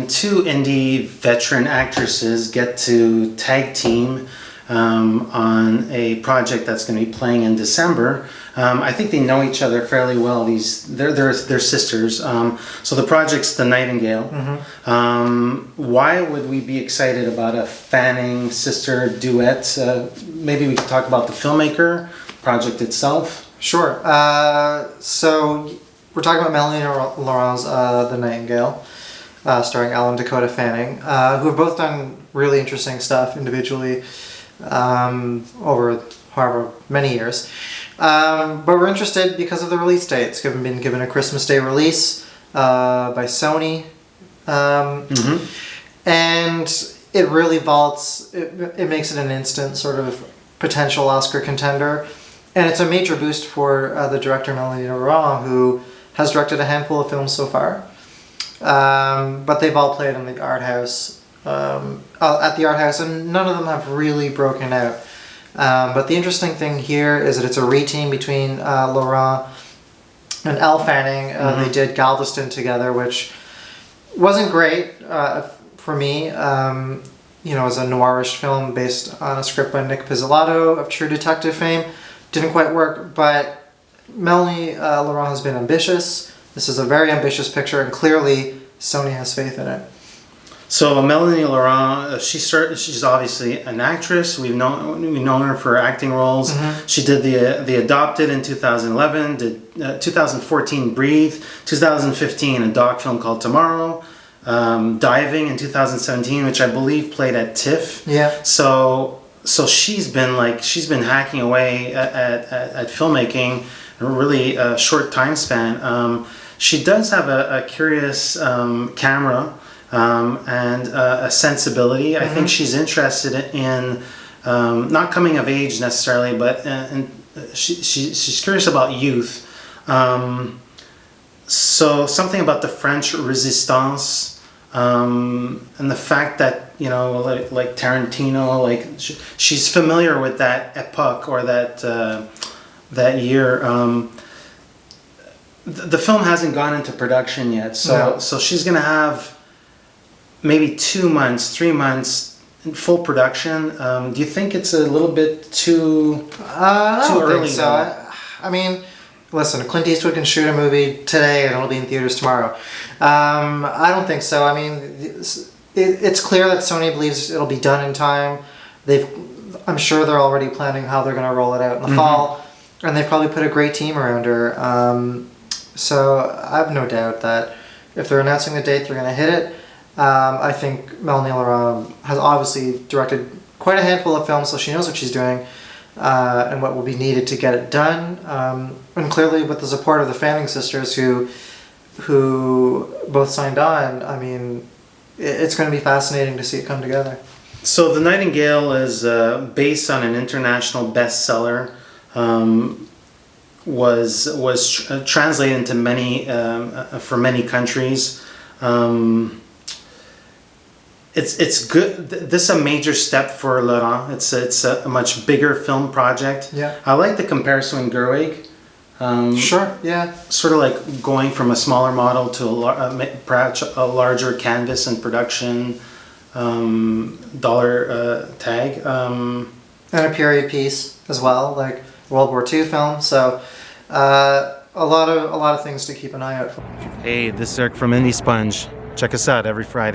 and two indie veteran actresses get to tag team on a project that's going to be playing in December. I think they know each other fairly well. They're sisters. So the project's The Nightingale. Why would we be excited about a Fanning sister duet? Maybe we could talk about the filmmaker, project itself. Sure. So we're talking about Melanie Laurent's The Nightingale, starring Elle and Dakota Fanning, who have both done really interesting stuff individually over however many years. But we're interested because of the release date. It's been given a Christmas Day release by Sony. And it really vaults, it makes it an instant sort of potential Oscar contender. And it's a major boost for the director Melanie Laurent, who has directed a handful of films so far. But they've all played in the art house, at the art house, and none of them have really broken out. But the interesting thing here is that it's a reteam between Laurent and Elle Fanning. They did Galveston together, which wasn't great for me. You know, it was a noirish film based on a script by Nick Pizzolatto of True Detective fame. Didn't quite work, but Melanie Laurent has been ambitious. This is a very ambitious picture, and clearly Sony has faith in it. So Melanie Laurent, she's obviously an actress. We've known her for acting roles. She did the Adopted in 2011, did 2014 Breathe, 2015 a doc film called Tomorrow, Diving in 2017, which I believe played at TIFF. Yeah. So she's been hacking away at filmmaking in a really short time span. She does have a curious camera. And a sensibility. I think she's interested in not coming of age necessarily, but she's curious about youth. So something about the French Resistance, and the fact that, you know, like Tarantino, like she's familiar with that epoch or that year. The film hasn't gone into production yet, so she's gonna have maybe 2 months, 3 months in full production. Do you think it's a little bit too early? Think so. I mean, listen, Clint Eastwood can shoot a movie today and it'll be in theaters tomorrow. I don't think so. I mean, it's clear that Sony believes it'll be done in time. I'm sure they're already planning how they're going to roll it out in the fall, and they've probably put a great team around her. So I have no doubt that if they're announcing the date, they're going to hit it. I think Melanie Laurent has obviously directed quite a handful of films, so she knows what she's doing and what will be needed to get it done. And clearly with the support of the Fanning sisters who both signed on, I mean, it's going to be fascinating to see it come together. So The Nightingale is based on an international bestseller, was translated into many, for many countries. It's good. This is a major step for Laurent. It's a much bigger film project. Yeah. I like the comparison with Gerwig. Sure. Yeah. Sort of like going from a smaller model to perhaps a larger canvas and production dollar tag. And a period piece as well, like World War II film. So a lot of things to keep an eye out for. Hey, this is Eric from IndieSponge. Check us out every Friday.